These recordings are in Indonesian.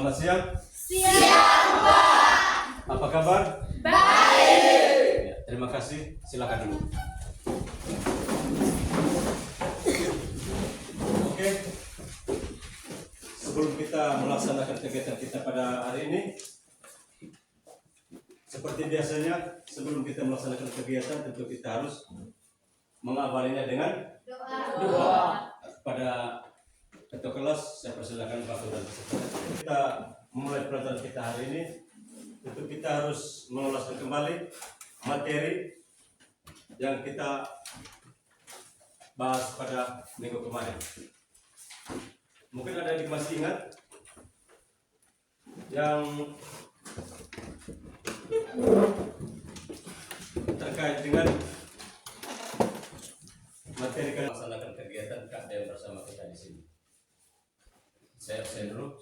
Selamat siang. Siang, Pak. Apa kabar? Baik. Ya, terima kasih. Silakan dulu. Oke. Sebelum kita melaksanakan kegiatan kita pada hari ini, seperti biasanya, sebelum kita melaksanakan kegiatan, tentu kita harus mengawalinya dengan doa. Pada ketua kelas, saya persilakan Pak Tuhan. Kita memulai pelajaran kita hari ini. Tentu kita harus mengulaskan kembali materi yang kita bahas pada minggu kemarin. Mungkin ada yang masih ingat yang terkait dengan materi yang melaksanakan kegiatan KDM bersama kita di sini. Saya absen dulu.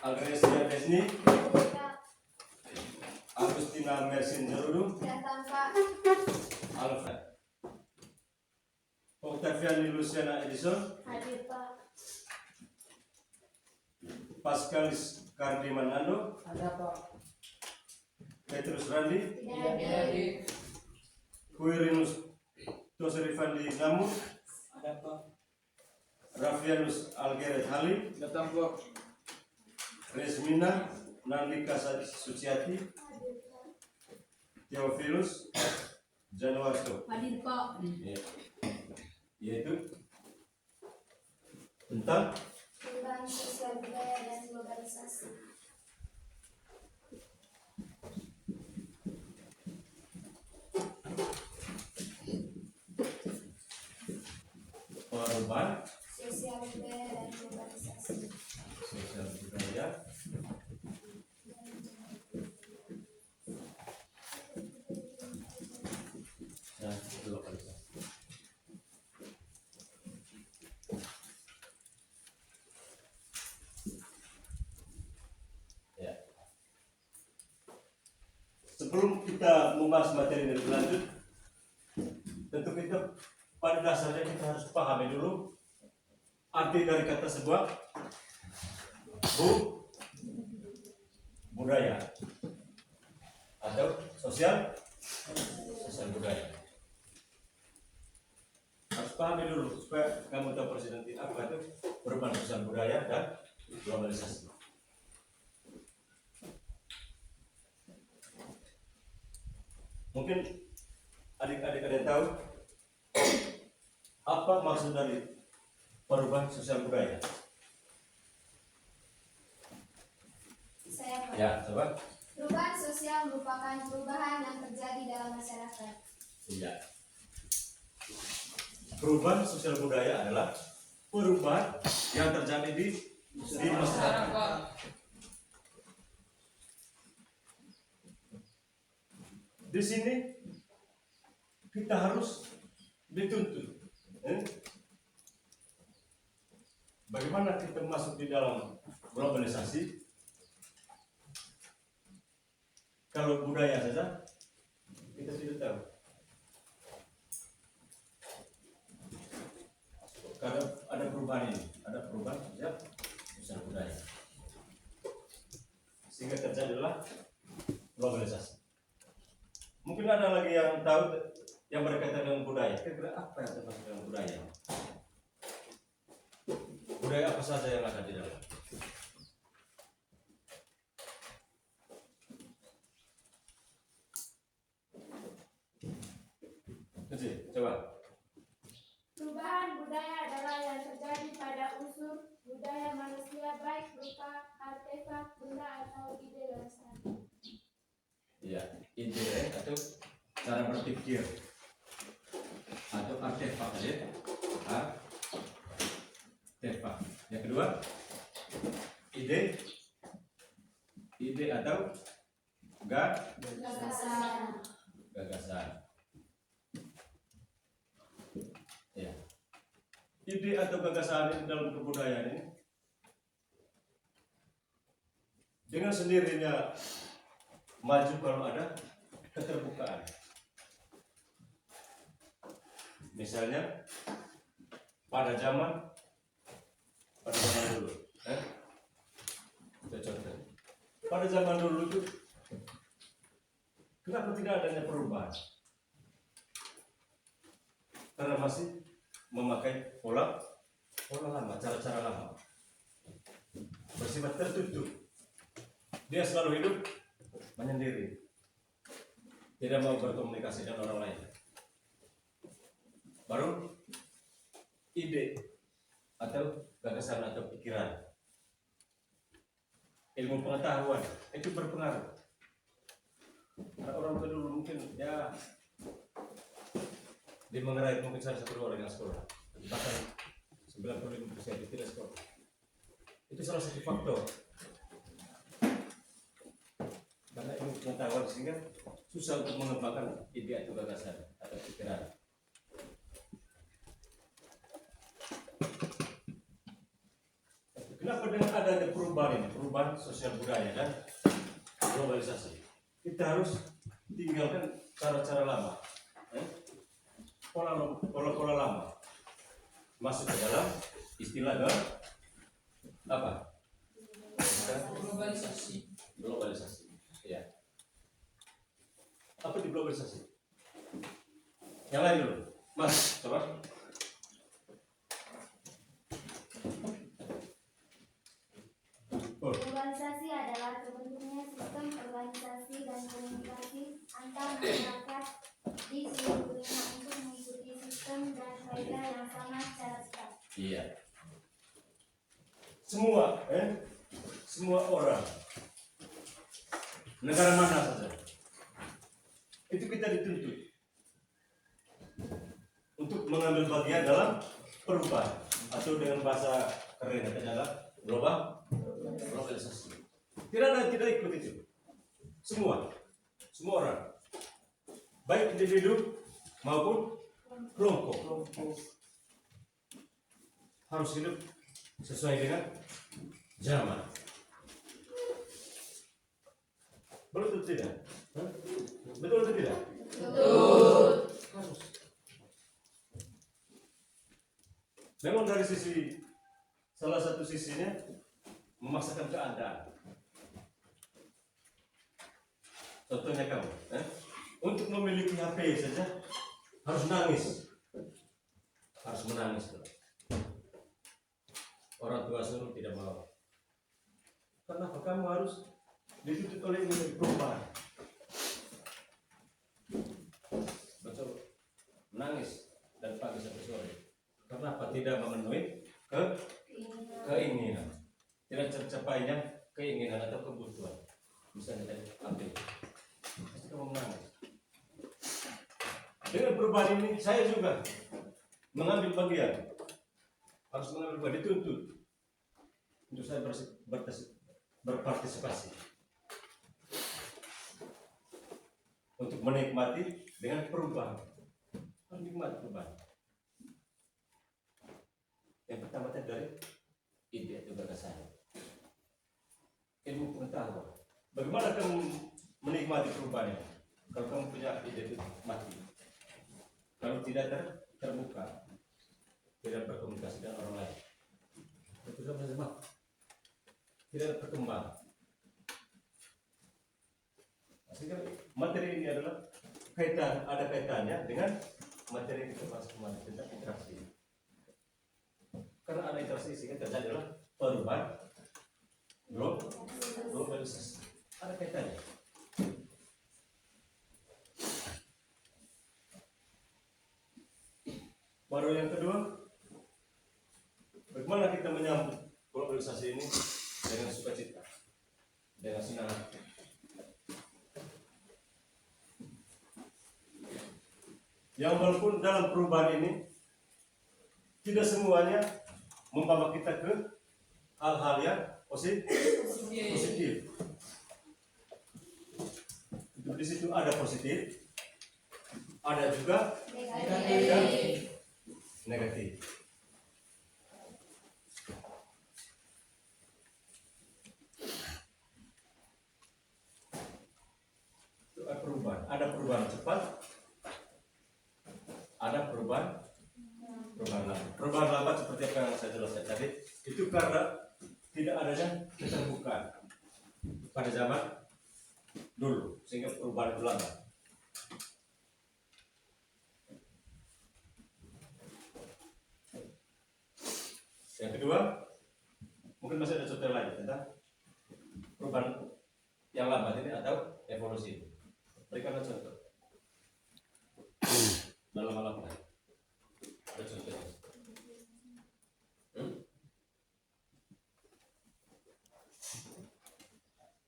Agresia Desni, Agustina Mersin Jarudu, Alfred, Octaviani Luciana Edison, Hadir, Pak. Pascalis Kardiman Ando, Ada Pak. Petrus Randi, Tidak hadir. Kuirinus Tosrifandi Namu, Ada Pak. Rafianus Algeret Halim, Datang Pak. Resmina Nandika Suciati, Theophilus Januarto. Hadir, Pak. Ya. Yaitu tentang Perubahan sosial budaya dan globalisasi. perubahan Sosial budaya dan globalisasi. sosial budaya dan globalisasi. Ya. Sebelum kita membahas materi lebih lanjut, tentu kita pada dasarnya kita harus pahami dulu arti dari kata sebuah budaya atau sosial budaya. Harus pahami dulu supaya kamu tahu presiden apa itu perubahan sosial budaya dan globalisasi. Mungkin adik-adik ada yang tahu apa maksud dari perubahan sosial budaya? Saya, Pak. Ya, coba. Perubahan sosial merupakan perubahan yang terjadi dalam masyarakat. Iya. Perubahan sosial budaya adalah perubahan yang terjadi di masyarakat. Di sini kita harus dituntut. Bagaimana kita masuk di dalam globalisasi? Kalau budaya saja kita tidak tahu. Karena ada perubahan ini, ada perubahan sosial budaya. Sehingga terjadilah globalisasi. Mungkin ada lagi yang tahu yang berkaitan dengan budaya. Kira-kira apa yang termasuk dengan budaya? Budaya apa saja yang ada di dalam? Kecil, coba. Perubahan budaya adalah yang terjadi pada unsur budaya manusia baik berupa artefak, benda atau ide dasar. Iya, ide atau cara berpikir atau artefak aja. Artefak. Yang kedua, ide atau Gagasan. gagasan. Ya. ide atau gagasan ini dalam kebudayaan ini dengan sendirinya maju kalau ada keterbukaan. Misalnya pada zaman dulu, kita contoh. Pada zaman dulu itu kenapa tidak adanya perubahan? Karena masih memakai pola lama, cara-cara lama, bersifat tertutup. Dia selalu hidup menyendiri, tidak mau berkomunikasi dengan orang lain. Baru ide atau gagasan atau pikiran, ilmu pengetahuan itu berpengaruh. Karena orang tua dulu mungkin ya dia mengerai mungkin salah satu orang yang sekolah, bahkan 95% itu tidak sekolah. Itu salah satu faktor. Karena ilmu pengetahuan sehingga susah untuk mengembangkan ide atau gagasan atau pikiran. Kenapa dengan adanya perubahan ini, perubahan sosial budaya dan globalisasi, kita harus tinggalkan cara-cara lama, pola-pola lama, masuk ke dalam istilah apa? Globalisasi. Ya. Apa di globalisasi? Yang lain dulu, Mas, coba. Globalisasi adalah terbentuknya sistem organisasi dan komunikasi antar masyarakat di seluruh dunia untuk mengikuti sistem dan kaidah yang sama secara cepat. Iya. Semua orang, negara mana saja, itu kita dituntut untuk mengambil bagian dalam perubahan atau dengan bahasa keren adalah globalisasi. Tidak ada yang tidak ikut itu. Semua orang, baik individu maupun kelompok, harus hidup sesuai dengan zaman. Betul atau tidak? Betul atau tidak? Betul. Harus. Memang dari sisi salah satu sisinya memaksakan keadaan. Contohnya kamu, untuk memiliki HP saja harus menangis. Orang tua suruh tidak mau. Kenapa kamu harus dituntut oleh ini perubahan? Betul, menangis dan pagi sampai sore. Kenapa tidak memenuhi keinginan? Tidak tercapainya keinginan atau kebutuhan. Misalnya tadi ambil, pasti kamu menangis. Dengan perubahan ini saya juga mengambil bagian, harus mengambil bagian, dituntut untuk saya berpartisipasi untuk menikmati dengan perubahan, menikmati perubahan. Yang pertama dari ide atau gagasan, ilmu pengetahuan. Bagaimana kamu menikmati perubahan ini? Kalau kamu punya ide itu mati, kalau tidak terbuka, tidak berkomunikasi dengan orang lain, itu tidak berkembang. Sehingga materi ini adalah ada kaitannya dengan materi kita bahas kemarin tentang interaksi. Karena ada interaksi sehingga terjadilah perubahan globalisasi. Ada kaitannya. Baru yang kedua, bagaimana kita menyambut globalisasi ini dengan sukacita, dengan semangat. Yang walaupun dalam perubahan ini tidak semuanya membawa kita ke hal-hal yang positif. Di situ ada positif, ada juga negatif. ada perubahan lambat. Perubahan lambat seperti apa yang saya jelaskan tadi, itu karena tidak adanya keterbukaan pada zaman dulu, sehingga perubahan itu lambat. Yang kedua, mungkin masih ada contoh lain tentang perubahan yang lambat ini atau evolusi. Berikanlah contoh. Dalam hal apa? Ada contohnya.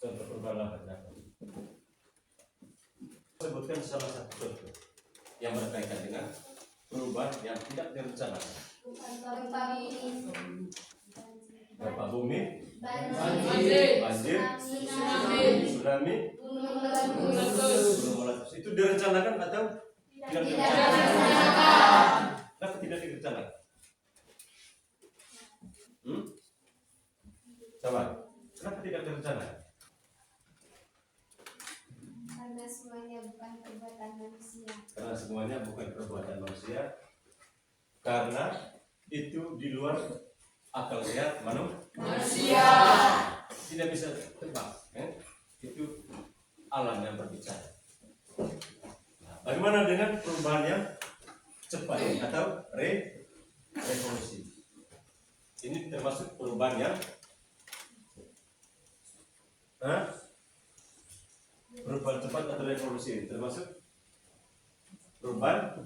Contoh perubahan lambat apa? Sebutkan salah satu contoh yang berkaitan dengan perubahan yang tidak direncanakan. Gempa bumi, banjir, tsunami, gunung meletus. Itu direncanakan atau tidak direncanakan? Kenapa tidak direncanakan? Coba, kenapa tidak direncanakan? Karena semuanya bukan perbuatan manusia. Karena semuanya bukan perbuatan manusia. Karena itu di luar akal sehat manusia. Tidak bisa tebak, itu alam yang berbicara. Nah, bagaimana dengan perubahan yang cepat atau revolusi? Ini termasuk perubahan yang perubahan cepat atau revolusi, termasuk perubahan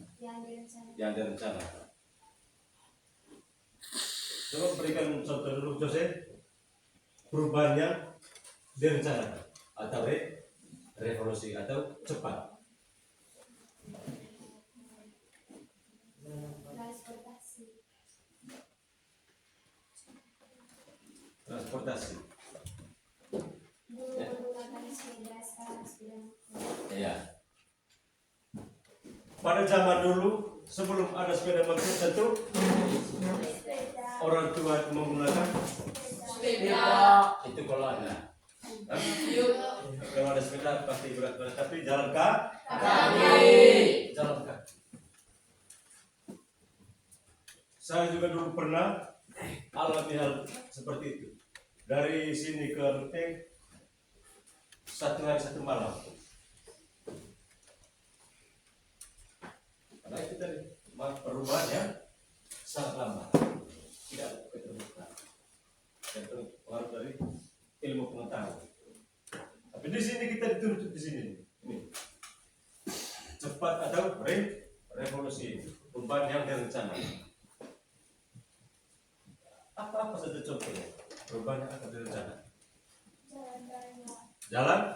yang direncanakan. Coba berikan contoh dulu, Jose, perubahan yang direncanakan atau revolusi atau cepat. Transportasi. Ya. Pada zaman dulu, sebelum ada sepeda motor, tentu orang tua menggunakan sepeda. Itu kalau ada. Kalau ada sepeda pasti berat-berat, tapi jalan kaki. Jalan kaki. Saya juga dulu pernah alami hal seperti itu. Dari sini ke Ruteng 1 hari 1 malam. Karena itu tadi perubahan yang sangat lambat, tidak keterbukaan, dan terpengaruh dari ilmu pengetahuan. Tapi di sini kita dituntut di sini, ini cepat atau revolusi, perubahan yang direncanakan. Apa saja contohnya perubahan yang akan direncanakan? Jalan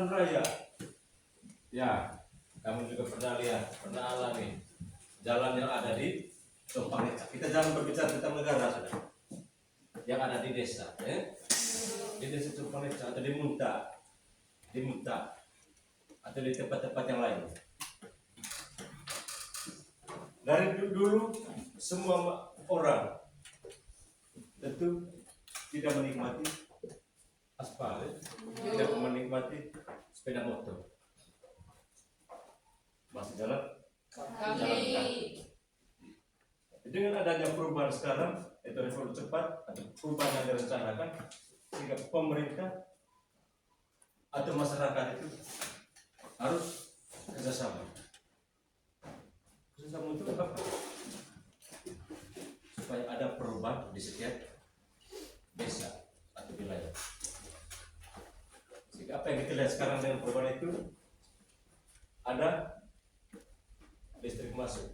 raya. Ya, kamu juga pernah lihat, pernah alami jalan yang ada di Congpangeca. Kita jangan berbicara tentang negara, sudah. Yang ada di desa, di desa Congpangeca atau di Munta, atau di tempat-tempat yang lain. Dari dulu semua orang tentu tidak menikmati aspal, tidak menikmati sepeda motor, masih jalan kaki. Dengan adanya perubahan sekarang, itu revolusi cepat atau perubahan yang direncanakan, sehingga pemerintah atau masyarakat itu harus kerjasama. Kerjasama untuk apa? Supaya ada perubahan di setiap desa atau wilayah. Sehingga apa yang kita lihat sekarang dengan perubahan itu, ada listrik masuk,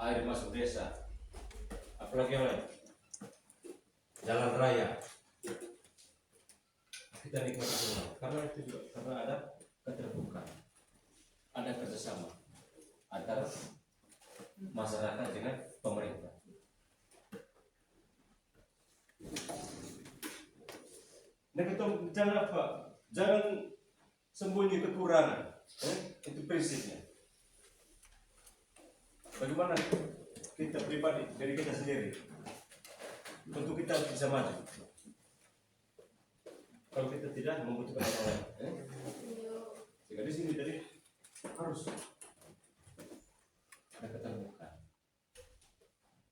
air masuk desa, apalagi yang lain, jalan raya, kita nikmati semua. Karena itu juga karena ada keterbukaan, ada kerjasama antara masyarakat dengan pemerintah. Nah, kita jangan apa? Jangan sembunyi kekurangan. Itu prinsipnya. Bagaimana kita pribadi, dari kita sendiri, untuk kita bisa maju. Kalau kita tidak membutuhkan orang lain. Jika di sini tadi harus ada keterbukaan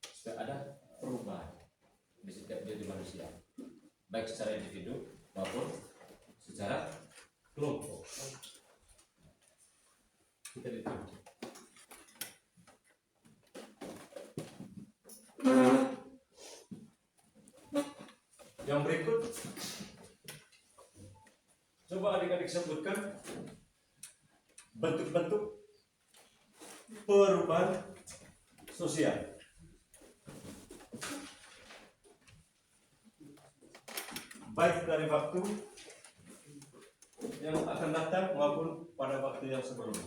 supaya ada perubahan di setiap diri manusia, baik secara individu maupun secara kelompok. Kita dituntut. Yang berikut, coba adik-adik sebutkan bentuk-bentuk perubahan sosial. Baik dari waktu yang akan datang maupun pada waktu yang sebelumnya.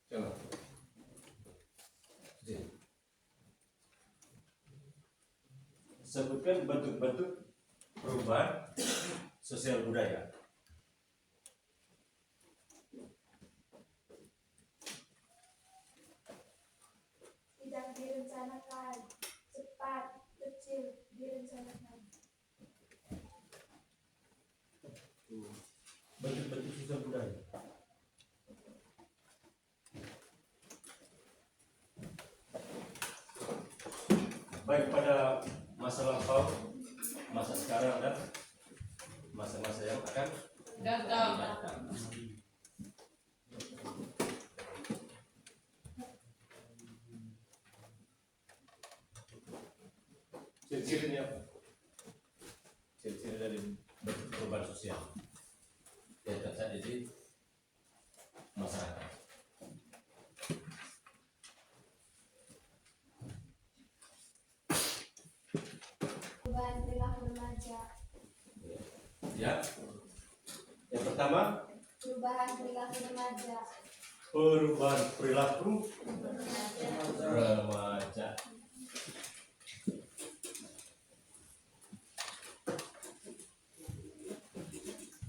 Coba. Sebutkan bentuk-bentuk perubahan sosial budaya. Tidak direncanakan, cepat, kecil, direncanakan. Bentuk-bentuk sosial budaya. Baik pada masa lampau, masa sekarang, dan masa-masa yang akan datang. Ciri-cirinya apa? Ciri-ciri dari bentuk perubahan sosial yang terjadi di masyarakat. Perubahan perilaku remaja. Ya, yang pertama, Perubahan perilaku remaja. perubahan perilaku remaja.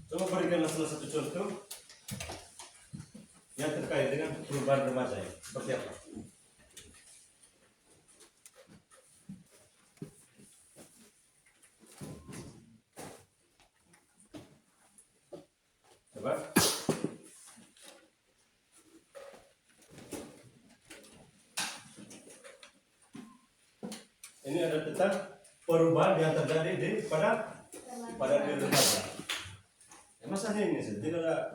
Coba berikanlah salah satu contoh yang terkait dengan perubahan remaja. Seperti apa? Coba. Ini ada tentang perubahan yang terjadi pada diri remaja. Masalahnya ini sih, tidak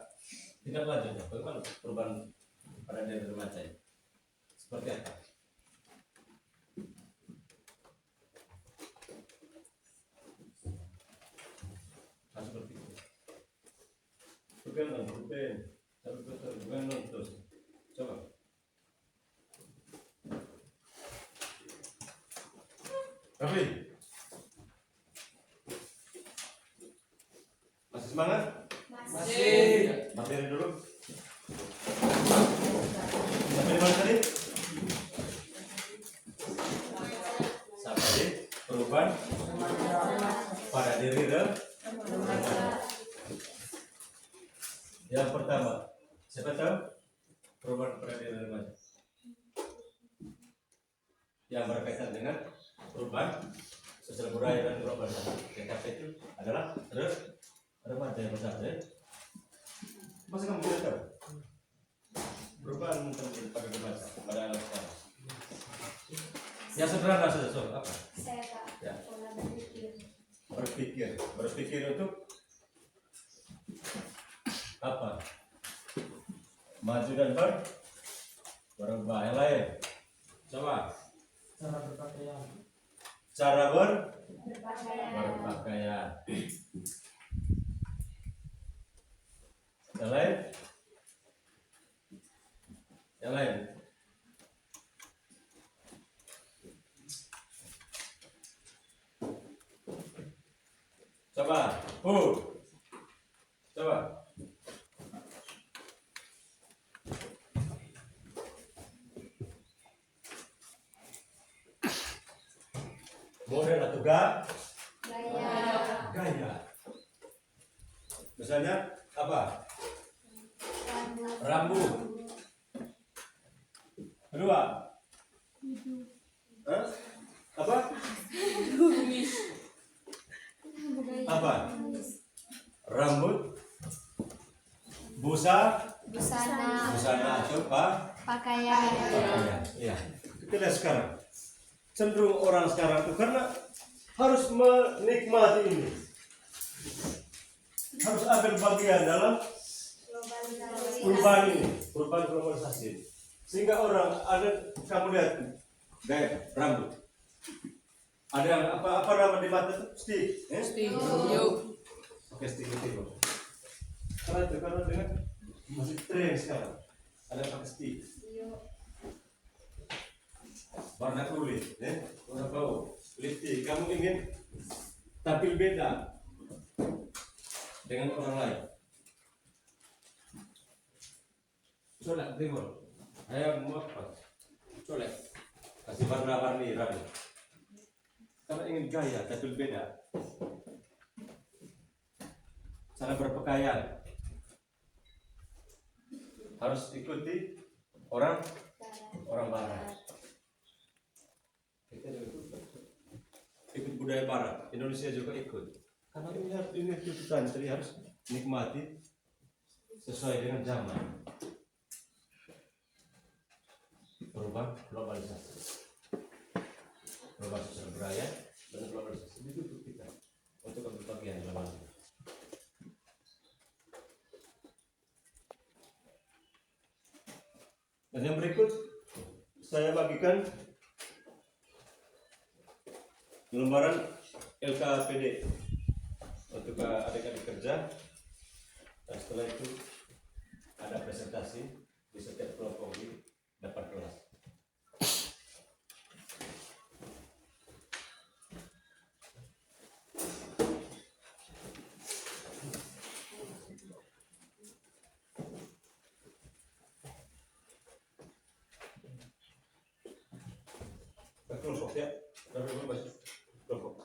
lanjut. Bagaimana perubahan pada diri remaja ini? Seperti apa? Seperti itu. Bukan terus. Coba. Rafli, masih semangat? Masih. Materi dulu. Sampai di mana tadi? Sampai perubahan pada diri remaja. Yang pertama, siapa tahu perubahan pada diri remaja? Yang berkaitan dengan perubahan sosial budaya dan globalisasi. TKP itu adalah remaja yang besar, ya? Masa kamu tidak tahu perubahan pada remaja pada anak sekarang? Yang sederhana saja, soal apa? Saya tak Ya. pola berpikir. Berpikir untuk apa? Maju dan berubah. Yang lain, coba. Cara berpakaian. Yang lain? Yang lain? Coba. Coba. Model atau gaya. Misalnya apa? Rambut. Kedua. Hah? Apa? apa? Pakaian. Ya. Kita lihat sekarang. Cenderung orang sekarang itu karena harus menikmati ini. Harus ambil bagian dalam perubahan ini, perubahan globalisasi. Sehingga orang ada, kamu lihat gaya rambut. Ada yang apa nama di mata itu? Stick. Oke, stick itu. Karena dengan masih tren sekarang. Ada pakai stick. Warna kulit, warna bau, lipstick. Kamu ingin tampil beda dengan orang lain. Colek, tengok. Ayo mau apa? Colek. Kasih warna-warni rapi. Karena ingin gaya, tampil beda. Cara berpakaian harus ikuti orang barat. Kita juga ikut budaya barat, Indonesia juga ikut. Karena ini tuntutan, jadi harus nikmati sesuai dengan zaman. Perubahan globalisasi, perubahan sosial budaya dan globalisasi itu untuk kita untuk ambil bagian dalam hal ini. Dan yang berikut saya bagikan lembaran LKPD untuk adik-adik kerja, dan setelah itu ada presentasi di setiap kelompok di depan kelas. Kelompok ya, kelompok.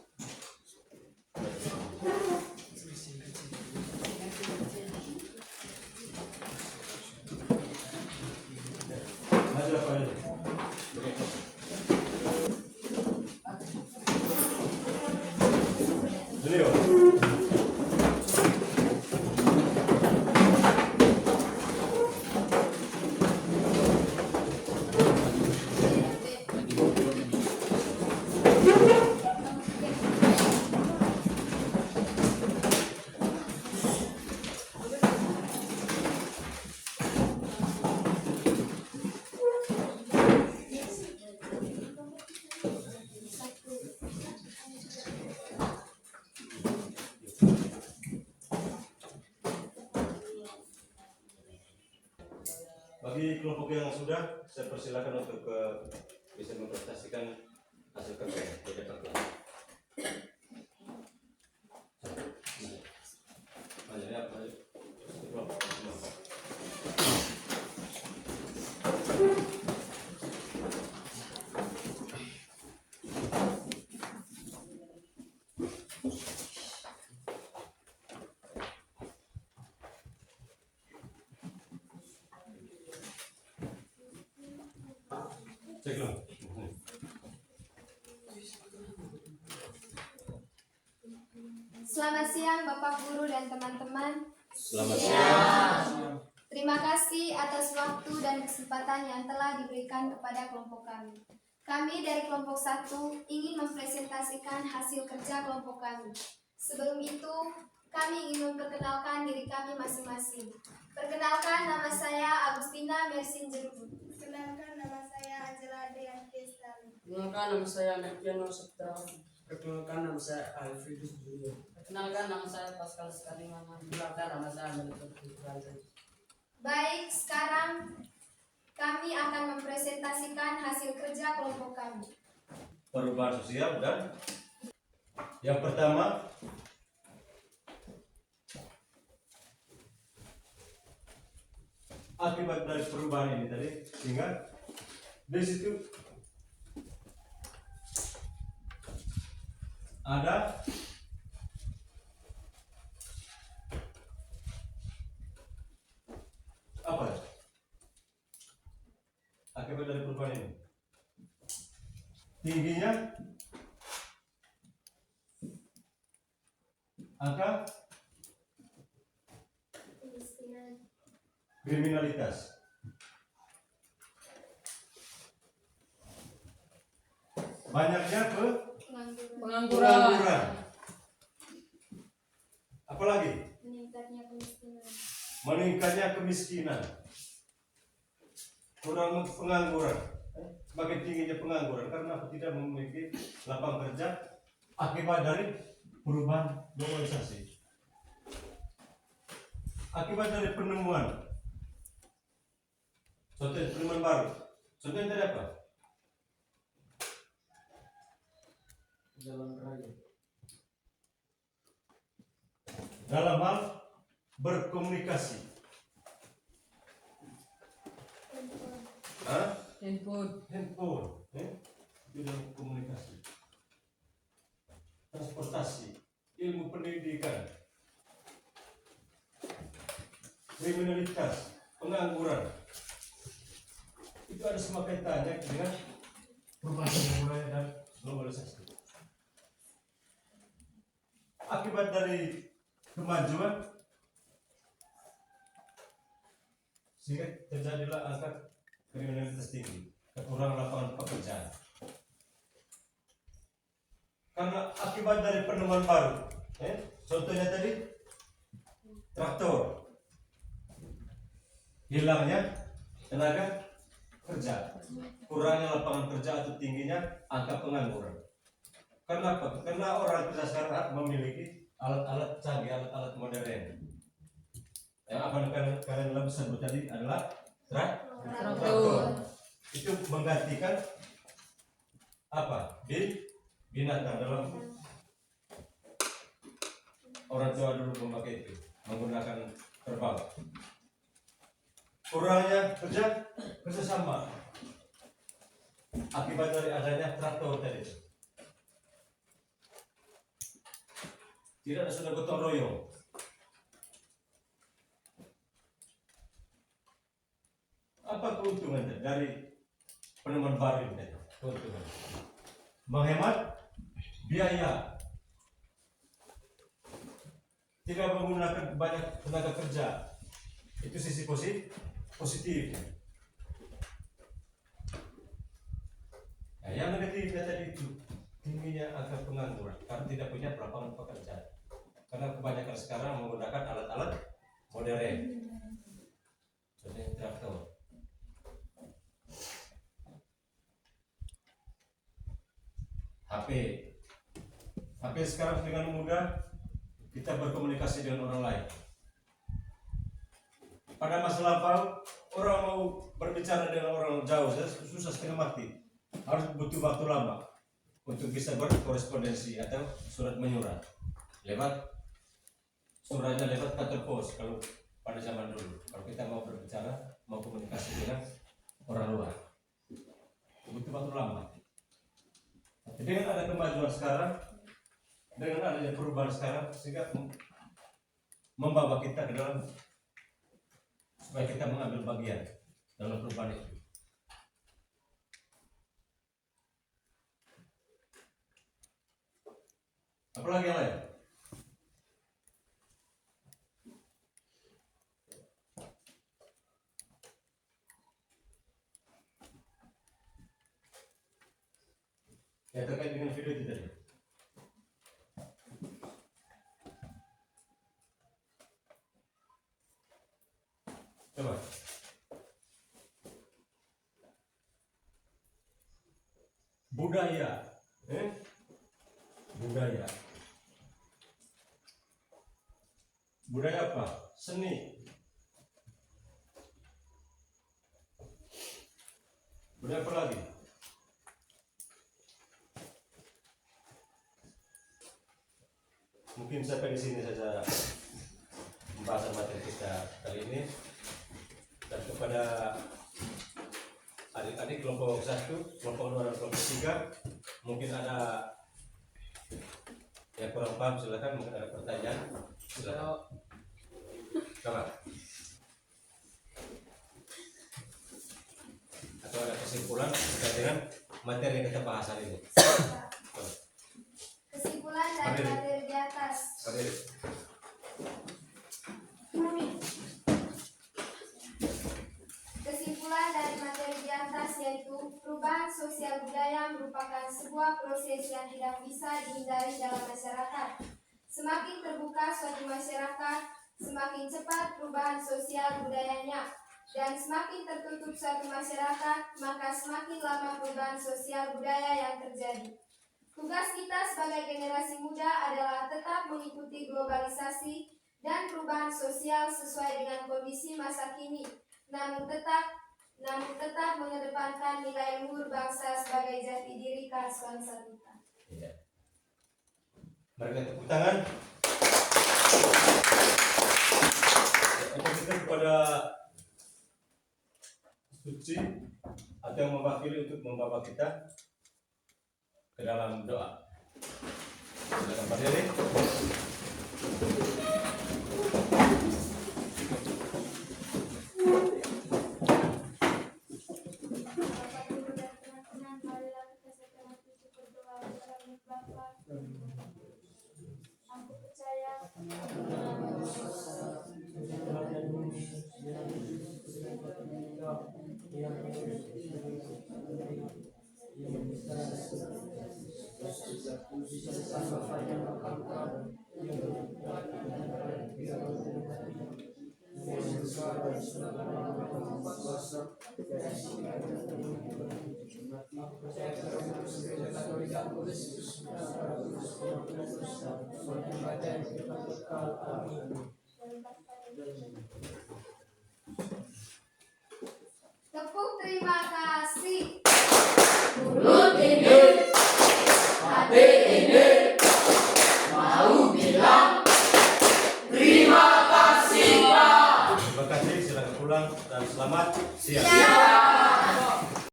Maju apa ini? Beliau. Bagi kelompok yang sudah, saya persilakan untuk bisa mempresentasikan hasil kerja di depan kelas. Selamat siang Bapak Guru dan teman-teman. Selamat siang. Terima kasih atas waktu dan kesempatan yang telah diberikan kepada kelompok kami. Kami dari kelompok 1 ingin mempresentasikan hasil kerja kelompok kami. Sebelum itu, kami ingin memperkenalkan diri kami masing-masing. Perkenalkan, nama saya Agustina Mersin Jerubu. Perkenalkan, nama saya Angela Deyanti Estali. Perkenalkan, nama saya Nepiano Setra. Perkenalkan, nama saya Alfredus Junior. Perkenalkan, nama saya Pascal Sekalimangan. Perkenalkan, nama saya Melissa Putra. Baik, sekarang kami akan mempresentasikan hasil kerja kelompok kami. Perubahan sosial dan yang pertama akibat dari perubahan ini tadi, sehingga di situ ada apa ya? Akibat dari perubahan ini tingginya angka kriminalitas. banyaknya Pengangguran. pengangguran. Apalagi Meningkatnya kemiskinan. meningkatnya kemiskinan, kurang pengangguran. Makin tingginya pengangguran karena tidak memiliki lapangan kerja akibat dari perubahan globalisasi, akibat dari penemuan. Contohnya penemuan baru. Contohnya tadi apa? Jalan raya. Dalam hal berkomunikasi. Hah? Handphone, itu dalam komunikasi, transportasi, ilmu pendidikan, kriminalitas, pengangguran. Itu ada semua kaitannya dengan perubahan budaya dan globalisasi. Akibat dari kemajuan, sehingga terjadilah angka kriminalitas tinggi, kekurangan lapangan pekerjaan. Karena akibat dari penemuan baru, contohnya tadi traktor, hilangnya tenaga kerja, kurangnya lapangan kerja atau tingginya angka pengangguran. Kenapa? Karena orang kita sekarang memiliki alat-alat canggih, alat-alat modern. Yang apa kalian lebih sebut tadi adalah traktor. Itu menggantikan apa? Binatang. Dalam orang tua dulu memakai itu, menggunakan kerbau. Kurangnya kerjasama akibat dari adanya traktor tadi. Tidak ada sudah gotong royong. Apa keuntungan dari penemuan baru ini? Keuntungan menghemat biaya, tidak menggunakan banyak tenaga kerja. Itu sisi positif. Nah, yang negatifnya tadi itu tingginya angka pengangguran karena tidak punya lapangan pekerjaan. Karena kebanyakan sekarang menggunakan alat-alat modern, contohnya traktor. HP sekarang dengan mudah kita berkomunikasi dengan orang lain. Pada masa lampau orang mau berbicara dengan orang jauh susah setengah mati, harus butuh waktu lama untuk bisa berkorespondensi atau surat menyurat lewat suratnya lewat kantor pos. Kalau pada zaman dulu, kalau kita mau berbicara, mau komunikasi dengan orang luar, butuh waktu lama. Dengan ada kemajuan sekarang, dengan adanya perubahan sekarang, sehingga membawa kita ke dalam supaya kita mengambil bagian dalam perubahan itu. Apalagi yang lain? Ya terkait dengan video itu tadi. Coba. Budaya. Budaya. Budaya apa? Seni. Budaya apa lagi? Mungkin sampai di sini saja pembahasan materi kita kali ini. Dan kepada adik-adik kelompok 1, kelompok 2 dan kelompok 3, mungkin ada yang kurang paham, silakan. Mungkin ada pertanyaan, silakan. Coba. Atau ada kesimpulan terkait dengan materi yang kita bahas hari ini. Kesimpulan dari materi di atas. Kesimpulan dari materi di atas yaitu perubahan sosial budaya merupakan merupakan sebuah proses yang tidak bisa dihindari dalam masyarakat. Semakin terbuka suatu masyarakat, semakin cepat perubahan sosial budayanya. Dan semakin tertutup suatu masyarakat, maka semakin lama perubahan sosial budaya yang terjadi. Tugas kita sebagai generasi muda adalah tetap mengikuti globalisasi dan perubahan sosial sesuai dengan kondisi masa kini, namun tetap mengedepankan nilai luhur bangsa sebagai jati diri khas bangsa kita. Iya. Mereka tepuk tangan. Untuk kita kepada Suci atau yang mewakili untuk membawa kita ke dalam doa. Silakan Pak Dede. Bapak Guru dan teman-teman, marilah kita secara khusus berdoa dalam Bapa. Aku percaya tepuk terima kasih. Mulut ini, hati ini, mau bilang terima kasih Pak. Terima kasih, silakan pulang dan selamat siang. Siap.